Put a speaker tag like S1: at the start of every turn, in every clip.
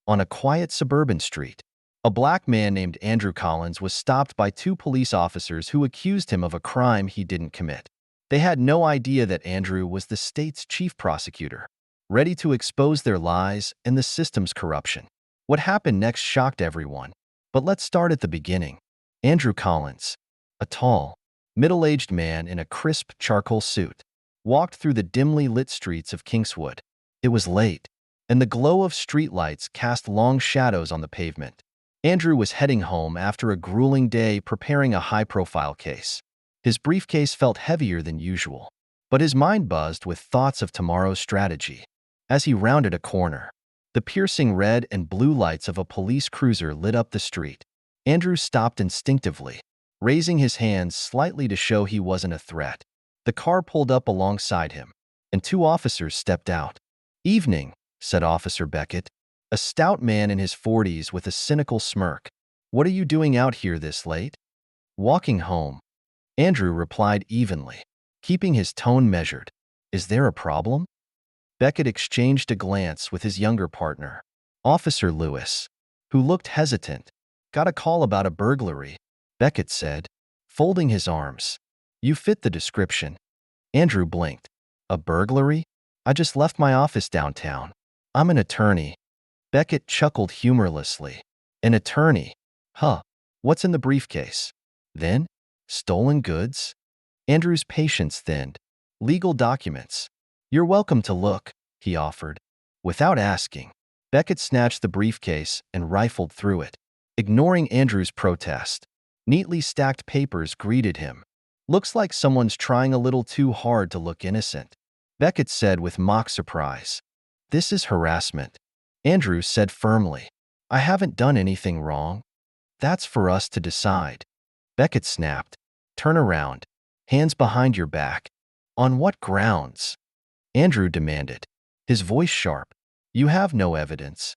S1: On a quiet suburban street, a black man named Andrew Collins was stopped by two police officers who accused him of a crime he didn't commit. They had no idea that Andrew was the state's chief prosecutor, ready to expose their lies and the system's corruption. What happened next shocked everyone. But let's start at the beginning. Andrew Collins, a tall, middle-aged man in a crisp charcoal suit, walked through the dimly lit streets of Kingswood. It was late, and the glow of streetlights cast long shadows on the pavement. Andrew was heading home after a grueling day preparing a high-profile case. His briefcase felt heavier than usual, but his mind buzzed with thoughts of tomorrow's strategy. As he rounded a corner, the piercing red and blue lights of a police cruiser lit up the street. Andrew stopped instinctively, raising his hands slightly to show he wasn't a threat. The car pulled up alongside him, and two officers stepped out. "Evening," said Officer Beckett, a stout man in his 40s with a cynical smirk. "What are you doing out here this late?" "Walking home," Andrew replied evenly, keeping his tone measured. "Is there a problem?" Beckett exchanged a glance with his younger partner, Officer Lewis, who looked hesitant. "Got a call about a burglary," Beckett said, folding his arms. "You fit the description." Andrew blinked. "A burglary? I just left my office downtown. I'm an attorney." Beckett chuckled humorlessly. "An attorney? Huh. What's in the briefcase?" "Then? Stolen goods?" Andrew's patience thinned. "Legal documents." "You're welcome to look," he offered. Without asking, Beckett snatched the briefcase and rifled through it, ignoring Andrew's protest. Neatly stacked papers greeted him. "Looks like someone's trying a little too hard to look innocent," Beckett said with mock surprise. "This is harassment," Andrew said firmly. "I haven't done anything wrong." "That's for us to decide," Beckett snapped. "Turn around. Hands behind your back." "On what grounds?" Andrew demanded, his voice sharp. "You have no evidence."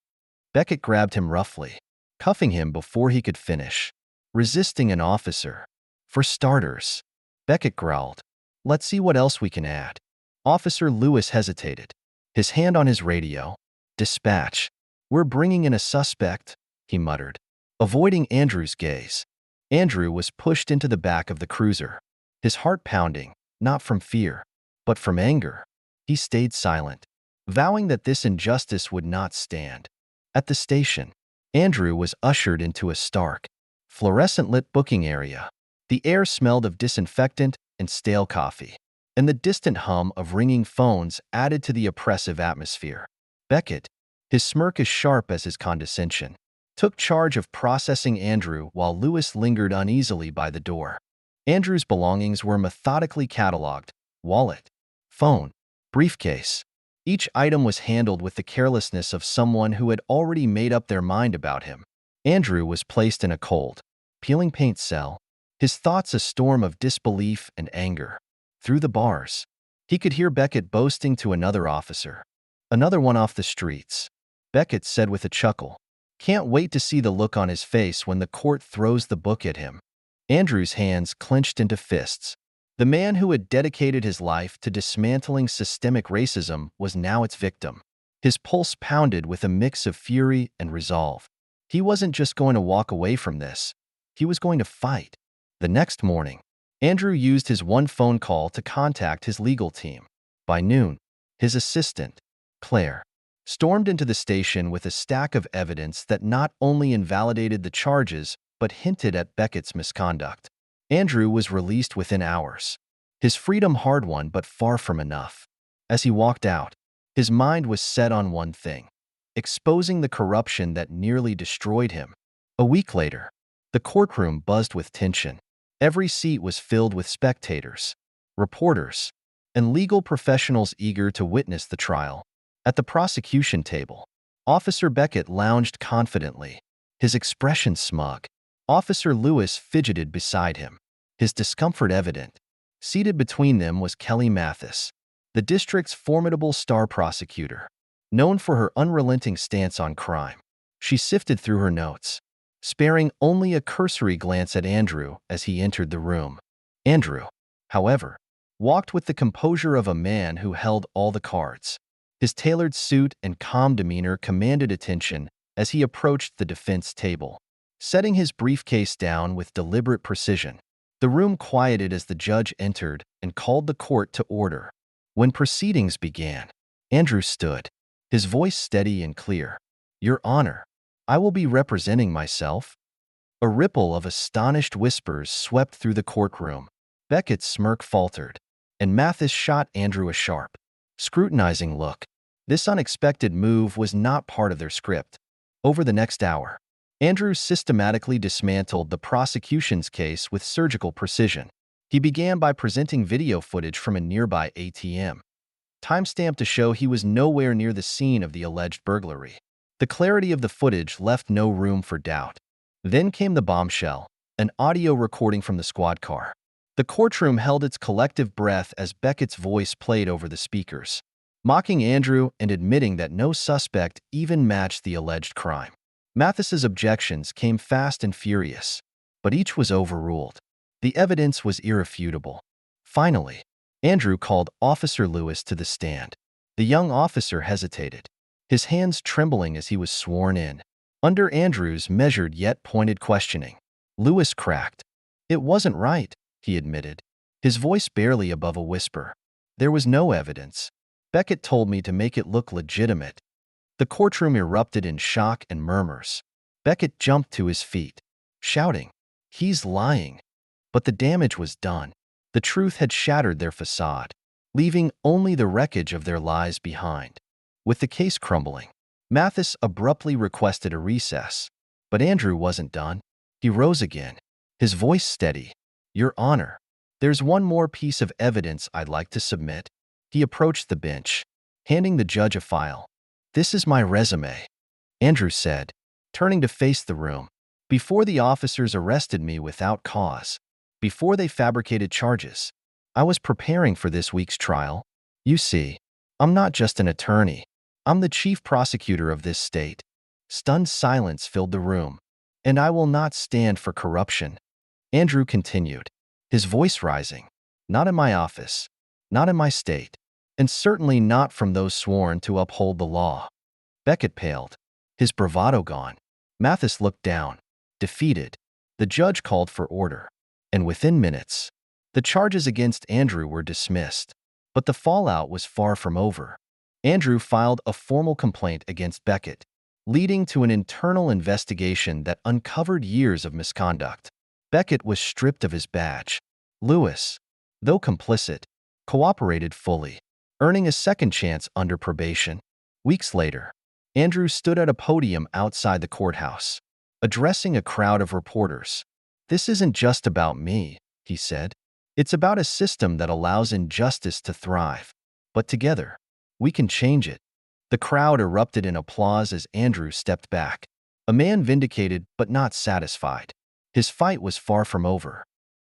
S1: Beckett grabbed him roughly, cuffing him before he could finish. "Resisting an officer. For starters." Beckett growled. "Let's see what else we can add." Officer Lewis hesitated, his hand on his radio. "Dispatch. We're bringing in a suspect," he muttered, avoiding Andrew's gaze. Andrew was pushed into the back of the cruiser, his heart pounding, not from fear, but from anger. He stayed silent, vowing that this injustice would not stand. At the station, Andrew was ushered into a stark, fluorescent-lit booking area. The air smelled of disinfectant and stale coffee, and the distant hum of ringing phones added to the oppressive atmosphere. Beckett, his smirk as sharp as his condescension, took charge of processing Andrew while Lewis lingered uneasily by the door. Andrew's belongings were methodically cataloged: wallet, phone, briefcase. Each item was handled with the carelessness of someone who had already made up their mind about him. Andrew was placed in a cold, peeling paint cell, his thoughts a storm of disbelief and anger. Through the bars, he could hear Beckett boasting to another officer. "Another one off the streets," Beckett said with a chuckle. "Can't wait to see the look on his face when the court throws the book at him." Andrew's hands clenched into fists. The man who had dedicated his life to dismantling systemic racism was now its victim. His pulse pounded with a mix of fury and resolve. He wasn't just going to walk away from this. He was going to fight. The next morning, Andrew used his one phone call to contact his legal team. By noon, his assistant, Claire, stormed into the station with a stack of evidence that not only invalidated the charges but hinted at Beckett's misconduct. Andrew was released within hours, his freedom hard-won but far from enough. As he walked out, his mind was set on one thing: exposing the corruption that nearly destroyed him. A week later, the courtroom buzzed with tension. Every seat was filled with spectators, reporters, and legal professionals eager to witness the trial. At the prosecution table, Officer Beckett lounged confidently, his expression smug. Officer Lewis fidgeted beside him, his discomfort evident. Seated between them was Kelly Mathis, the district's formidable star prosecutor, known for her unrelenting stance on crime. She sifted through her notes, sparing only a cursory glance at Andrew as he entered the room. Andrew, however, walked with the composure of a man who held all the cards. His tailored suit and calm demeanor commanded attention as he approached the defense table, setting his briefcase down with deliberate precision. The room quieted as the judge entered and called the court to order. When proceedings began, Andrew stood, his voice steady and clear. "Your Honor, I will be representing myself." A ripple of astonished whispers swept through the courtroom. Beckett's smirk faltered, and Mathis shot Andrew a sharp, scrutinizing look. This unexpected move was not part of their script. Over the next hour, Andrew systematically dismantled the prosecution's case with surgical precision. He began by presenting video footage from a nearby ATM, timestamped to show he was nowhere near the scene of the alleged burglary. The clarity of the footage left no room for doubt. Then came the bombshell, an audio recording from the squad car. The courtroom held its collective breath as Beckett's voice played over the speakers, mocking Andrew and admitting that no suspect even matched the alleged crime. Mathis's objections came fast and furious, but each was overruled. The evidence was irrefutable. Finally, Andrew called Officer Lewis to the stand. The young officer hesitated, his hands trembling as he was sworn in. Under Andrew's measured yet pointed questioning, Lewis cracked. "It wasn't right," he admitted, his voice barely above a whisper. "There was no evidence. Beckett told me to make it look legitimate." The courtroom erupted in shock and murmurs. Beckett jumped to his feet, shouting, "He's lying." But the damage was done. The truth had shattered their facade, leaving only the wreckage of their lies behind. With the case crumbling, Mathis abruptly requested a recess. But Andrew wasn't done. He rose again, his voice steady. "Your Honor, there's one more piece of evidence I'd like to submit." He approached the bench, handing the judge a file. "This is my resume," Andrew said, turning to face the room. "Before the officers arrested me without cause, before they fabricated charges, I was preparing for this week's trial. You see, I'm not just an attorney. I'm the chief prosecutor of this state." Stunned silence filled the room. "And I will not stand for corruption," Andrew continued, his voice rising. "Not in my office, not in my state, and certainly not from those sworn to uphold the law." Beckett paled, his bravado gone. Mathis looked down, defeated. The judge called for order, and within minutes, the charges against Andrew were dismissed. But the fallout was far from over. Andrew filed a formal complaint against Beckett, leading to an internal investigation that uncovered years of misconduct. Beckett was stripped of his badge. Lewis, though complicit, cooperated fully, earning a second chance under probation. Weeks later, Andrew stood at a podium outside the courthouse, addressing a crowd of reporters. "This isn't just about me," he said. "It's about a system that allows injustice to thrive. But together, we can change it." The crowd erupted in applause as Andrew stepped back, a man vindicated but not satisfied. His fight was far from over.